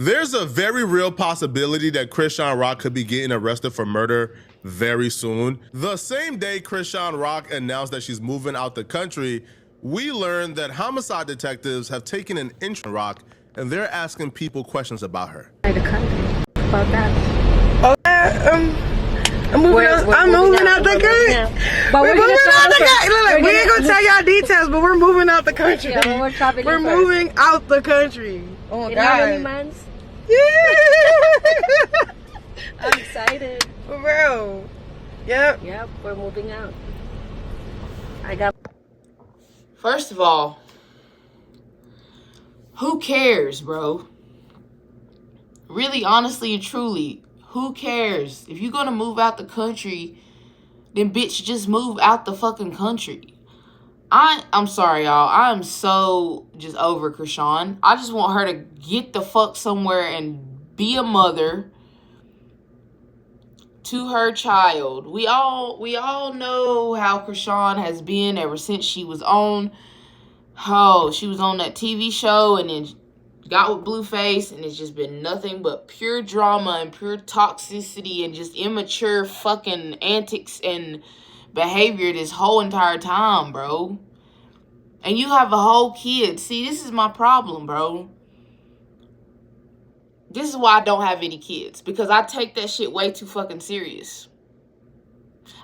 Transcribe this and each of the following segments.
There's a very real possibility that Chrisean Rock could be getting arrested for murder very soon. The same day Chrisean Rock announced that she's moving out the country, we learned that homicide detectives have taken an interest in Rock and they're asking people questions about her. The country. About that. I'm moving out the country. But we're moving out the country. Look, we ain't gonna tell y'all details, but we're moving out the country. Yeah, we're moving out the country. Oh in God. how many months? Yeah. I'm excited. For real. Yep. Yep, we're moving out. I got. First of all, who cares, bro? Really, honestly and truly, who cares? If you're gonna move out the country, then bitch, just move out the fucking country. I'm sorry, y'all. I'm so just over Chrisean. I just want her to get the fuck somewhere and be a mother to her child. We all know how Chrisean has been ever since she was on that TV show and then got with Blueface, and it's just been nothing but pure drama and pure toxicity and just immature fucking antics and behavior this whole entire time, bro. And you have a whole kid. See, this is my problem, bro. This is why I don't have any kids, because I take that shit way too fucking serious.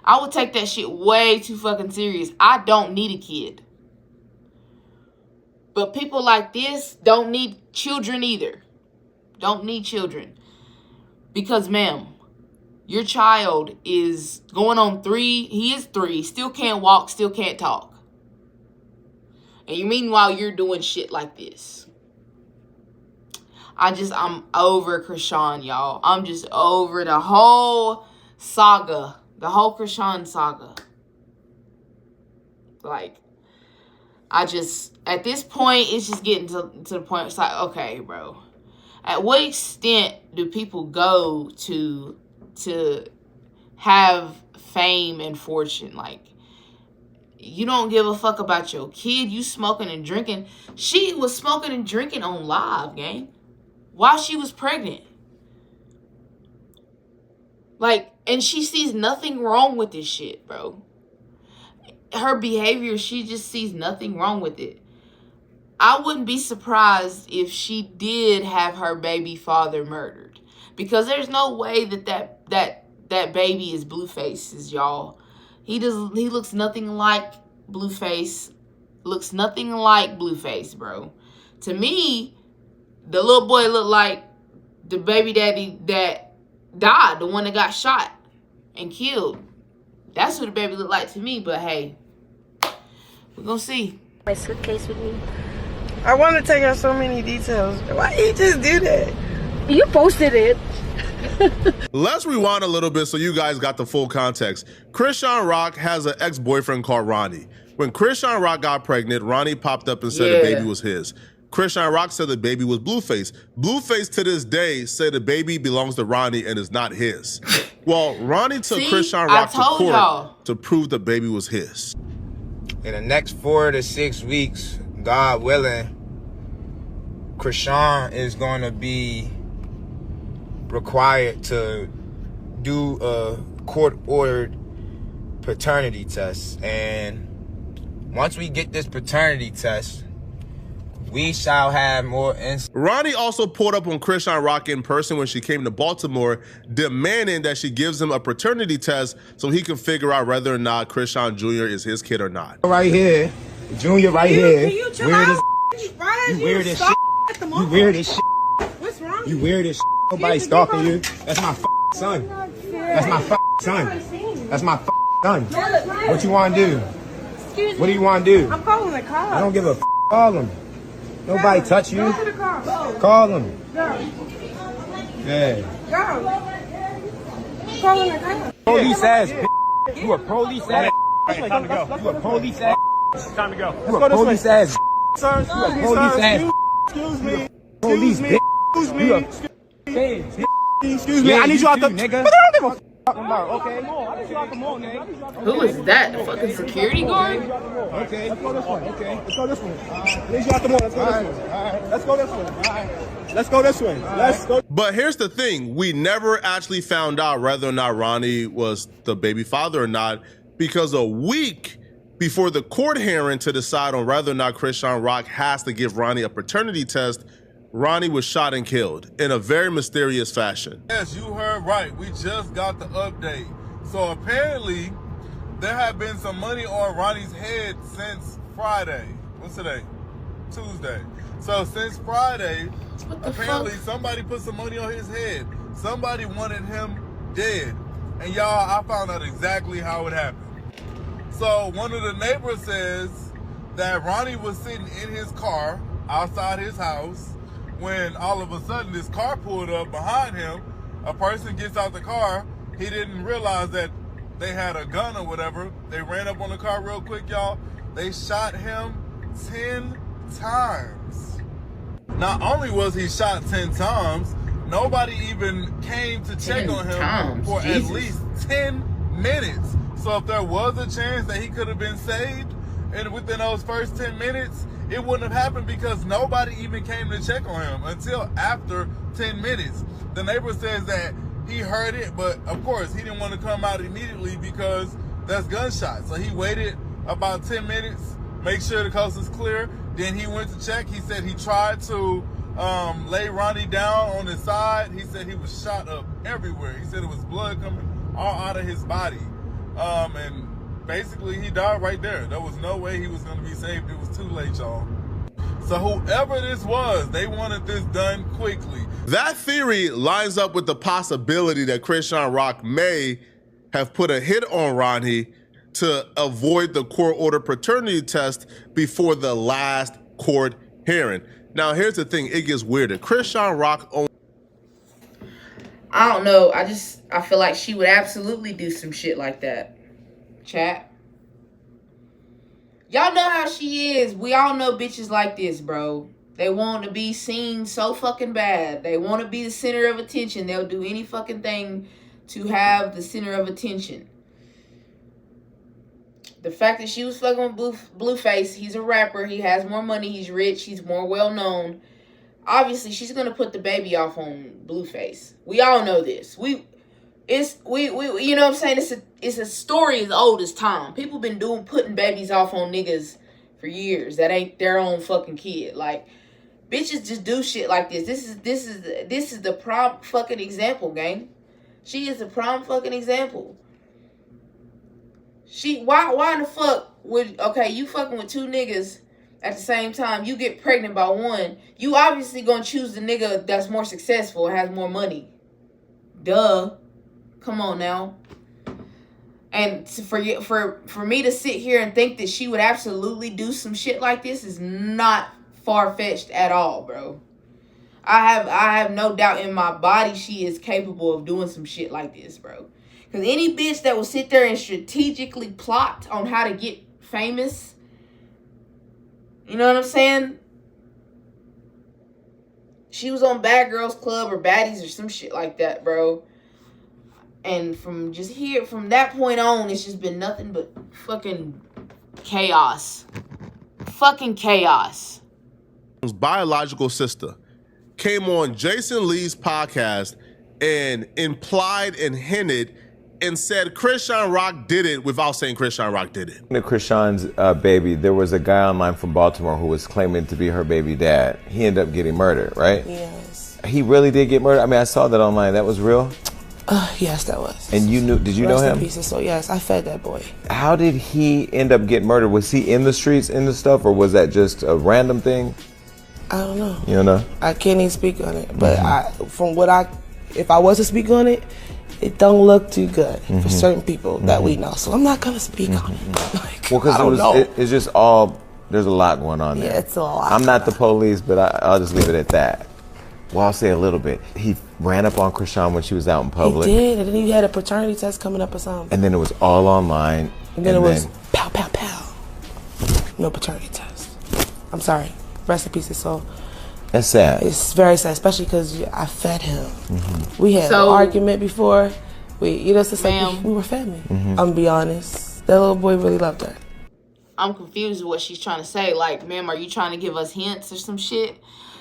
I would take that shit way too fucking serious. I don't need a kid. But people like this don't need children either. Don't need children. Because, ma'am, your child is going on 3. He is 3. Still can't walk. Still can't talk. And meanwhile, you're doing shit like this. I'm over Chrisean, y'all. I'm just over the whole saga. The whole Chrisean saga. Like, at this point, it's just getting to the point, it's like, okay, bro. At what extent do people go to have fame and fortune? Like, you don't give a fuck about your kid. You smoking and drinking. She was smoking and drinking on live, gang, while she was pregnant. Like, and she sees nothing wrong with this shit, bro. Her behavior, she just sees nothing wrong with it. I wouldn't be surprised if she did have her baby father murdered, because there's no way that baby is Blueface's, y'all. He looks nothing like Blueface. Looks nothing like Blueface, bro. To me, the little boy looked like the baby daddy that died, the one that got shot and killed. That's what the baby looked like to me, but hey, we're gonna see. My suitcase with me. I want to take out so many details. Why you just do that? You posted it. Let's rewind a little bit so you guys got the full context. Chrisean Rock has an ex-boyfriend called Ronnie. When Chrisean Rock got pregnant, Ronnie popped up and said the baby was his. Chrisean Rock said the baby was Blueface. Blueface to this day said the baby belongs to Ronnie and is not his. Well, Ronnie took Chrisean Rock to court to prove the baby was his. In the next 4 to 6 weeks, God willing, Chrisean is going to be required to do a court-ordered paternity test. And once we get this paternity test, we shall have more insight. Ronnie also pulled up on Chrisean Rock in person when she came to Baltimore, demanding that she gives him a paternity test so he can figure out whether or not Chrisean Jr. is his kid or not. Right here, Junior right here. You Weird as you weird as shit. You weird as shit. What's wrong? You weird as shit. Nobody stalking you. That's my son. That's my son. That's my son. What you want to do? Excuse What do you want to do? I'm calling the cops. I don't give a call him. Nobody touch you. Go to the car. Call him. Go. Yeah. Go. Calling the cops. Police ass. You a police ass. You a police ass. Time to go. You a police ass. Sir, You a police ass. excuse me. Police bitch. Excuse You me. a Excuse me. I need you out the nigga. But I don't give a Okay. Who is that? The fucking security guard? Okay. Let's go this way. Okay. Let's go this way. Let's go this way. Let's go this way. Let's go this way. Let's go. But here's the thing. We never actually found out whether or not Ronnie was the baby father or not, because a week before the court hearing to decide on whether or not Chrisean Rock has to give Ronnie a paternity test, Ronnie was shot and killed in a very mysterious fashion. Yes, you heard right. We just got the update. So apparently, there had been some money on Ronnie's head since Friday. What's today? Tuesday. So since Friday, apparently somebody put some money on his head. Somebody wanted him dead. And y'all, I found out exactly how it happened. So one of the neighbors says that Ronnie was sitting in his car outside his house when all of a sudden this car pulled up behind him. A person gets out the car. He didn't realize that they had a gun or whatever. They ran up on the car real quick, y'all. They shot him 10 times. Not only was he shot 10 times, nobody even came to check on him for at least 10 minutes. So if there was a chance that he could have been saved, and within those first 10 minutes, it wouldn't have happened because nobody even came to check on him until after 10 minutes. The neighbor says that he heard it, but of course he didn't want to come out immediately because that's gunshots. So he waited about 10 minutes, make sure the coast is clear. Then he went to check. He said he tried to lay Ronnie down on his side. He said he was shot up everywhere. He said it was blood coming all out of his body. And basically he died right there. There was no way he was going to be saved. It was too late, y'all. So whoever this was, they wanted this done quickly. That theory lines up with the possibility that Chrisean Rock may have put a hit on Ronnie to avoid the court-ordered paternity test before the last court hearing. Now, here's the thing. It gets weirder. Chrisean Rock only... I don't know. I feel like she would absolutely do some shit like that. Chat. Y'all know how she is. We all know bitches like this, bro. They want to be seen so fucking bad. They want to be the center of attention. They'll do any fucking thing to have the center of attention. The fact that she was fucking with Blueface, he's a rapper. He has more money. He's rich. He's more well-known. Obviously, she's going to put the baby off on Blueface. We all know this. We you know what I'm saying? It's a story as old as time. People been putting babies off on niggas for years that ain't their own fucking kid. Like, bitches just do shit like this. This is the prime fucking example, gang. She is the prime fucking example. Why in the fuck would, okay, you fucking with two niggas at the same time, you get pregnant by one, you obviously gonna choose the nigga that's more successful, has more money. Duh. Come on now. And for me to sit here and think that she would absolutely do some shit like this is not far-fetched at all, bro. I have no doubt in my body she is capable of doing some shit like this, bro. Because any bitch that will sit there and strategically plot on how to get famous, you know what I'm saying? She was on Bad Girls Club or Baddies or some shit like that, bro. And from that point on, it's just been nothing but fucking chaos. Fucking chaos. His biological sister came on Jason Lee's podcast and implied and hinted and said Chrisean Rock did it without saying Chrisean Rock did it. Chrisean's baby, there was a guy online from Baltimore who was claiming to be her baby dad. He ended up getting murdered, right? Yes. He really did get murdered? I mean, I saw that online. That was real? Yes, that was. And did you know him? Rest in peace. So yes, I fed that boy. How did he end up getting murdered? Was he in the streets, in the stuff, or was that just a random thing? I don't know. You don't know? I can't even speak on it. But if I was to speak on it, it don't look too good for certain people that we know. So I'm not gonna speak on it. Like, well, because it's just all, there's a lot going on there. Yeah, it's a lot. I'm not the police, but I'll just leave it at that. Well, I'll say a little bit. He ran up on Chrisean when she was out in public. He did, and then he had a paternity test coming up or something. And then it was all online. And then it was pow, pow, pow. No paternity test. I'm sorry. Rest in peace, his soul. That's sad. It's very sad, especially because I fed him. We had an argument before, You know, it's just like we were family. I'm gonna be honest. That little boy really loved her. I'm confused with what she's trying to say. Like, ma'am, are you trying to give us hints or some shit?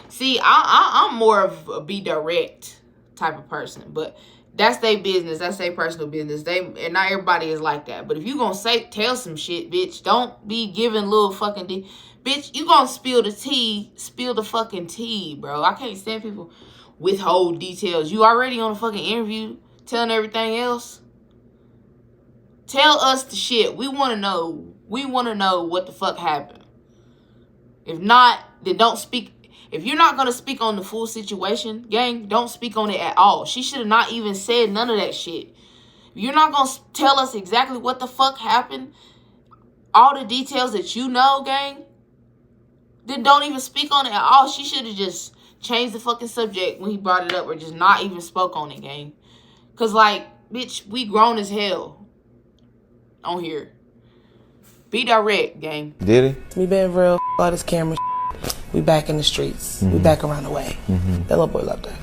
See, I'm more of a be direct type of person, but that's their business. That's their personal business. And not everybody is like that. But if you gonna tell some shit, bitch, don't be giving little fucking bitch, you gonna spill the fucking tea, bro. I can't stand people withhold details. You already on a fucking interview telling everything else. Tell us the shit. We want to know. We want to know what the fuck happened. If not, then don't speak. If you're not going to speak on the full situation, gang, don't speak on it at all. She should have not even said none of that shit. If you're not going to tell us exactly what the fuck happened, all the details that you know, gang, then don't even speak on it at all. She should have just changed the fucking subject when he brought it up or just not even spoke on it, gang. Because, like, bitch, we grown as hell on here. Be direct, gang. Did he? Me being real, all this camera we back in the streets. We back around the way. That little boy loved her.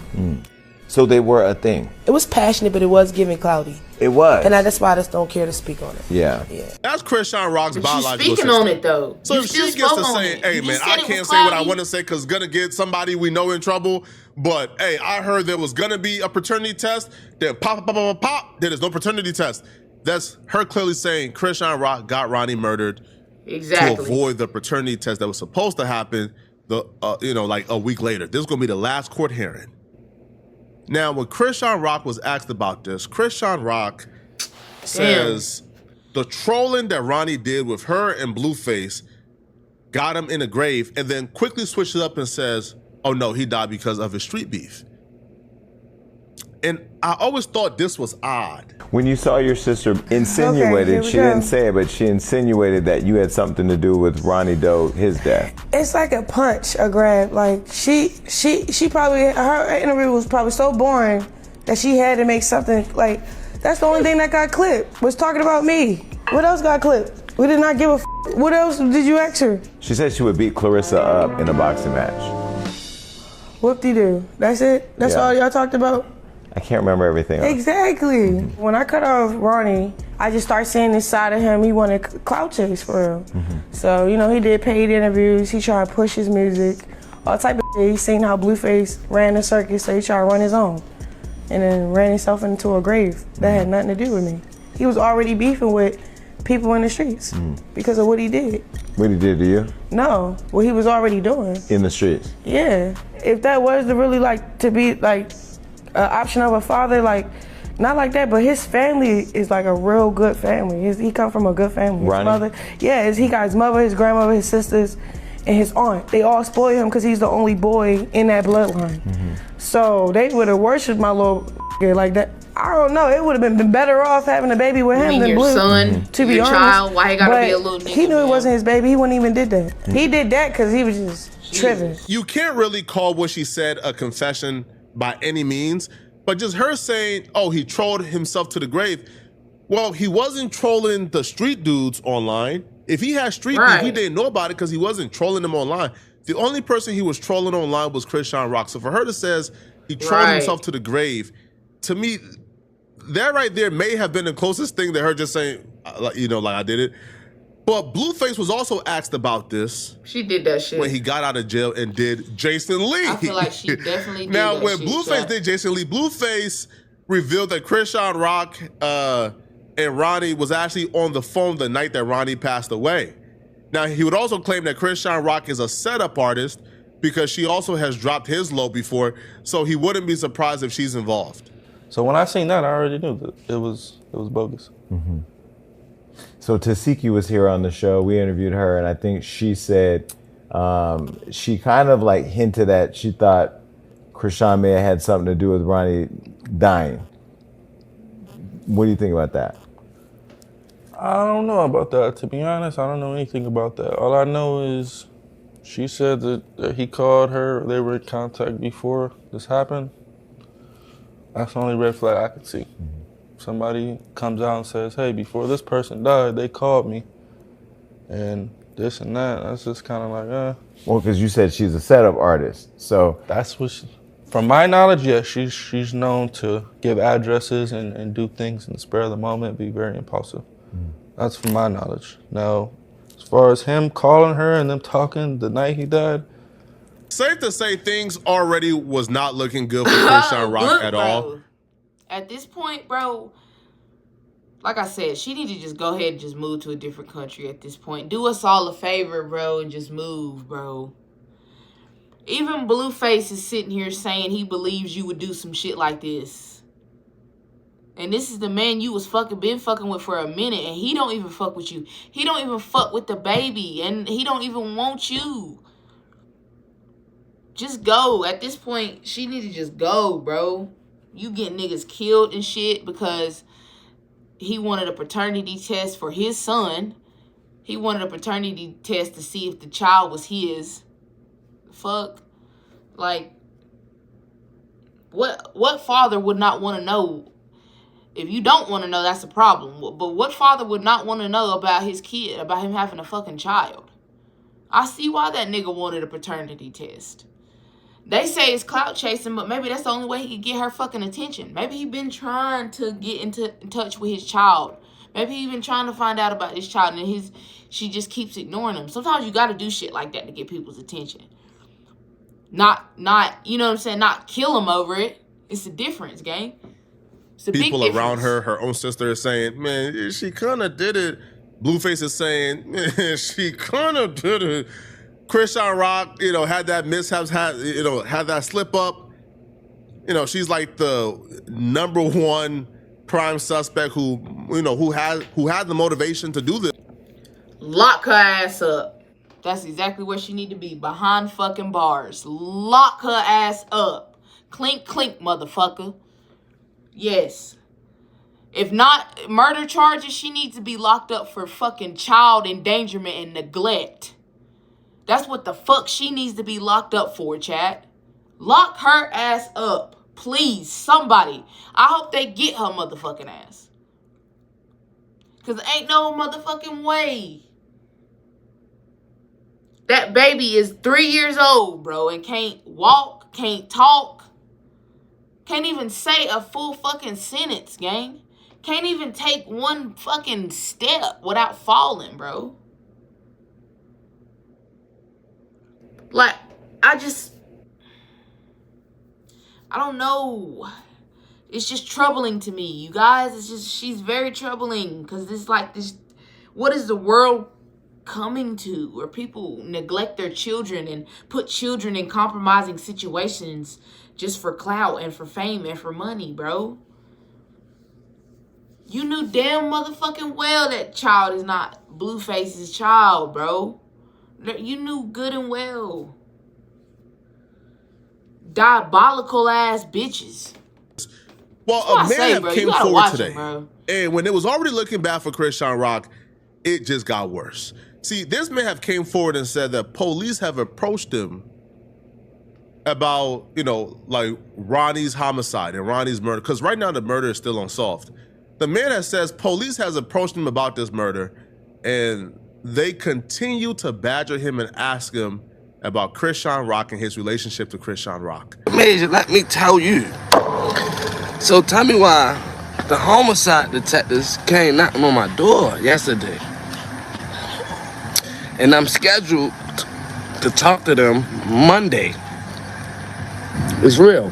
So they were a thing. It was passionate, but it was giving cloudy. It was. And that's why I just don't care to speak on it. Yeah. That's Chrisean Rock's biological She's speaking sister. on it, though. So if she gets to say, hey, man, I can't say what I want to say because it's going to get somebody we know in trouble. But, hey, I heard there was going to be a paternity test. Then pop, then there's no paternity test. That's her clearly saying Chrisean Rock got Ronnie murdered to avoid the paternity test that was supposed to happen, like a week later. This is going to be the last court hearing. Now, when Chrisean Rock was asked about this, Chrisean Rock says the trolling that Ronnie did with her and Blueface got him in a grave, and then quickly switches up and says, oh no, he died because of his street beef. And I always thought this was odd. When you saw your sister insinuated, she didn't say it, but she insinuated that you had something to do with Ronnie Doe, his death. It's like a punch, a grab. Like she probably, her interview was probably so boring that she had to make something like, that's the only thing that got clipped, was talking about me. What else got clipped? We did not give a What else did you ask her? She said she would beat Clarissa up in a boxing match. Whoop-de-doo. That's it? That's all y'all talked about? I can't remember everything else. Exactly. When I cut off Ronnie, I just started seeing this side of him. He wanted clout chase for real. So, he did paid interviews. He tried to push his music, all type of shit. He seen how Blueface ran the circus, so he tried to run his own. And then ran himself into a grave that had nothing to do with me. He was already beefing with people in the streets because of what he did. What he did to you? No, what he was already doing. In the streets? Yeah. If that was to really to be an option of a father, not like that, but his family is like a real good family. He come from a good family. Ronnie? His mother, he got his mother, his grandmother, his sisters, and his aunt. They all spoil him because he's the only boy in that bloodline. So they would have worshipped my little like that. I don't know. It would have been better off having a baby with him than your Blue. Son, to be your honest, child. Why he gotta be a little nigga? He knew it wasn't his baby. He wouldn't even did that. He did that because he was just tripping. You can't really call what she said a confession by any means, but just her saying, oh, he trolled himself to the grave. Well, he wasn't trolling the street dudes online. If he had street beef, we didn't know about it because he wasn't trolling them online. The only person he was trolling online was Chrisean Rock. So for her to say he trolled himself to the grave, to me, that right there may have been the closest thing to her just saying, like I did it. But Blueface was also asked about this. She did that shit when he got out of jail and did Jason Lee. I feel like she definitely did now, that when shit, Blueface did Jason Lee, Blueface revealed that Chrisean Rock and Ronnie was actually on the phone the night that Ronnie passed away. Now, he would also claim that Chrisean Rock is a setup artist because she also has dropped his low before, so he wouldn't be surprised if she's involved. So when I seen that, I already knew that it was bogus. So Tasiki was here on the show. We interviewed her, and I think she said she kind of hinted at she thought Chrisean may have had something to do with Ronnie dying. What do you think about that? I don't know about that. To be honest, I don't know anything about that. All I know is she said that he called her. They were in contact before this happened. That's the only red flag I could see. Somebody comes out and says, hey, before this person died, they called me. And this and that. That's just kind of like, Well, because you said she's a setup artist. So that's what From my knowledge, yes, she's known to give addresses and do things in the spur of the moment, be very impulsive. That's from my knowledge. Now, as far as him calling her and them talking the night he died, safe to say things already was not looking good for Chrisean Rock at all. At this point, bro, like I said, she need to just go ahead and just move to a different country at this point. Do us all a favor, bro, and just move, bro. Even Blueface is sitting here saying he believes you would do some shit like this. And this is the man you was been fucking with for a minute, and he don't even fuck with you. He don't even fuck with the baby, and he don't even want you. Just go. At this point, she need to just go, bro. You get niggas killed and shit because he wanted a paternity test for his son. He wanted a paternity test to see if the child was his. Fuck. Like, what father would not want to know? If you don't want to know, that's a problem. But what father would not want to know about his kid, about him having a fucking child? I see why that nigga wanted a paternity test. They say it's clout chasing, but maybe that's the only way he could get her fucking attention. Maybe he been trying to get in touch with his child. Maybe he been trying to find out about his child, and she just keeps ignoring him. Sometimes you got to do shit like that to get people's attention. Not, you know what I'm saying? Not kill him over it. It's a difference, gang. It's a people big around difference. her own sister is saying, man, she kind of did it. Blueface is saying, man, she kind of did it. Chrisean Rock, had that mishaps, had that slip up. She's like the #1 prime suspect who had the motivation to do this. Lock her ass up. That's exactly where she need to be, behind fucking bars. Lock her ass up. Clink, clink, motherfucker. Yes. If not murder charges, she needs to be locked up for fucking child endangerment and neglect. That's what the fuck she needs to be locked up for, chat. Lock her ass up. Please, somebody. I hope they get her motherfucking ass. Because ain't no motherfucking way. That baby is 3 years old, bro, and can't walk, can't talk. Can't even say a full fucking sentence, gang. Can't even take one fucking step without falling, bro. Like, I don't know. It's just troubling to me, you guys. She's very troubling because it's like this. What is the world coming to? Where people neglect their children and put children in compromising situations just for clout and for fame and for money, bro. You knew damn motherfucking well that child is not Blueface's child, bro. You knew good and well. Diabolical ass bitches. Well, a man came forward today, and when it was already looking bad for Chrisean Rock, it just got worse. See, this man have came forward and said that police have approached him about, like Ronnie's homicide and Ronnie's murder, because right now the murder is still unsolved. The man that says police has approached him about this murder, and they continue to badger him and ask him about Chrisean Rock and his relationship to Chrisean Rock. Major, let me tell you. So tell me why the homicide detectives came knocking on my door yesterday. And I'm scheduled to talk to them Monday. It's real.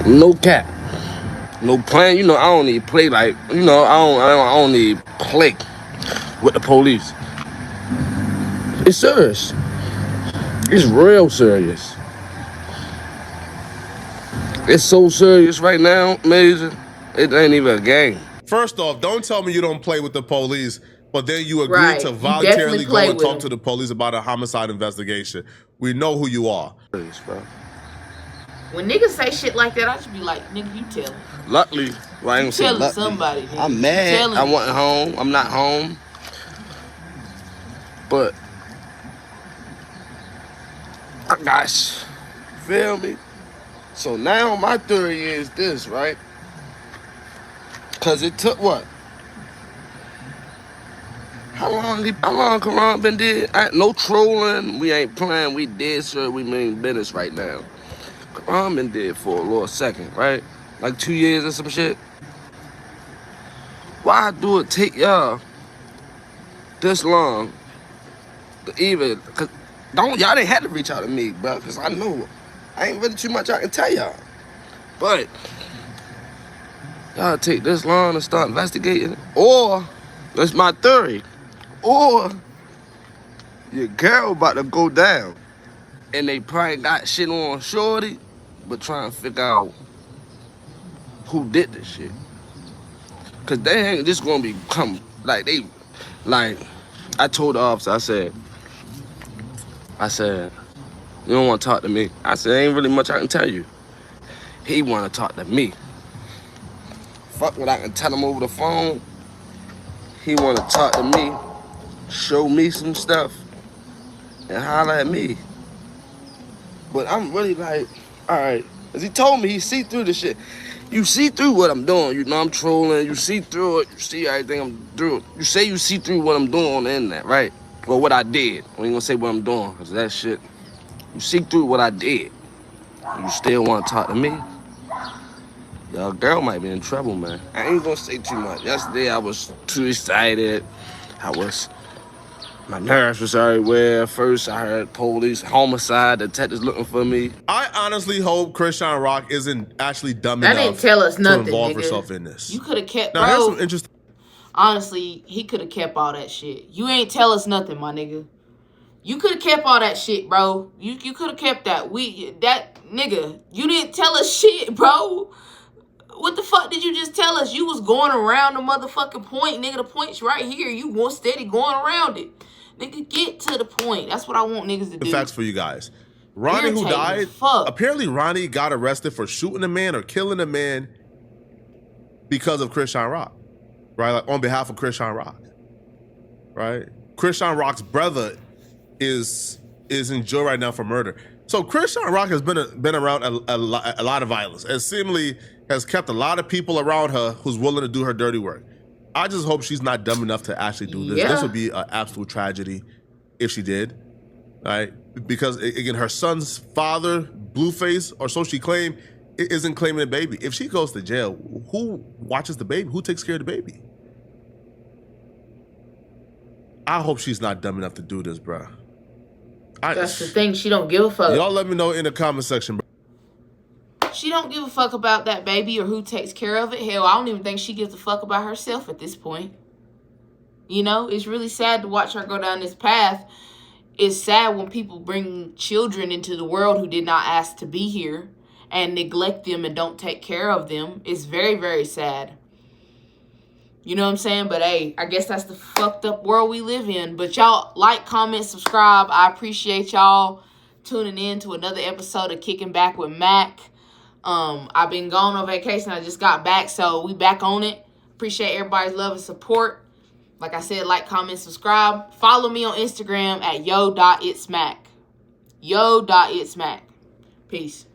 No cap. No plan. I don't need play like, I don't need play with the police. It's serious. It's real serious. It's so serious right now, Major. It ain't even a game. First off, don't tell me you don't play with the police, but then you agree to voluntarily go and talk to the police about a homicide investigation. We know who you are. When niggas say shit like that, I should be like, nigga, you tell him. Luckily, well, I ain't say luckily. Somebody. Nigga. I'm mad. I wasn't home. I'm not home. But, gosh, feel me? So now my theory is this, right? Because it took what? How long Karan been dead? No trolling. We ain't playing. We dead, sir. We mean business right now. I'm been dead for a little second, right? Like 2 years or some shit. Why do it take y'all this long to even, cause y'all didn't have to reach out to me, bro, cause I know I ain't really too much I can tell y'all. But y'all take this long to start investigating, or that's my theory, or your girl about to go down, and they probably got shit on shorty, but trying to figure out who did this shit. Cause they ain't just gonna become like I told the officer, I said, you don't want to talk to me. I said, ain't really much I can tell you. He want to talk to me. Fuck what I can tell him over the phone. He want to talk to me, show me some stuff, and holler at me. But I'm really like, all right. Cause he told me he see through the shit. You see through what I'm doing. You know I'm trolling. You see through it. You see everything I'm doing. You say you see through what I'm doing on the internet, right? Or what I did. I ain't gonna say what I'm doing, cause that shit. You see through what I did. You still want to talk to me? Your girl might be in trouble, man. I ain't gonna say too much. Yesterday I was too excited. My nerves was everywhere. First I heard police, homicide, detectives looking for me. I honestly hope Chrisean Rock isn't actually dumb That enough didn't tell us nothing, to involve nigga. herself in this. You could have kept, now, here's bro. some interesting. Honestly, he could have kept all that shit. You ain't tell us nothing, my nigga. You could have kept all that shit, bro. You could have kept that. Nigga, you didn't tell us shit, bro. What the fuck did you just tell us? You was going around the motherfucking point, nigga. The point's right here. You was steady going around it. Nigga, get to the point. That's what I want niggas to do. Facts for you guys. Ronnie, who died, apparently Ronnie got arrested for shooting a man or killing a man because of Chrisean Rock, right? Like on behalf of Chrisean Rock, right? Chrisean Rock's brother is in jail right now for murder. So Chrisean Rock has been around a lot of violence and seemingly has kept a lot of people around her who's willing to do her dirty work. I just hope she's not dumb enough to actually do this. Yeah. This would be an absolute tragedy if she did, right? Because again, her son's father, Blueface, or so she claimed, isn't claiming the baby. If she goes to jail, who watches the baby? Who takes care of the baby? I hope she's not dumb enough to do this, bro. That's the thing. She don't give a fuck. Y'all let me know in the comment section, bro. She don't give a fuck about that baby or who takes care of it. Hell, I don't even think she gives a fuck about herself at this point. You know, it's really sad to watch her go down this path. It's sad when people bring children into the world who did not ask to be here and neglect them and don't take care of them. It's very, very sad. You know what I'm saying? But hey, I guess that's the fucked up world we live in. But y'all like, comment, subscribe. I appreciate y'all tuning in to another episode of Kicking Back with Mac. I've been gone on vacation. I just got back, so we back on it. Appreciate everybody's love and support. Like I said, like, comment, subscribe. Follow me on Instagram at yo.itsmac. Yo.itsmac. Peace.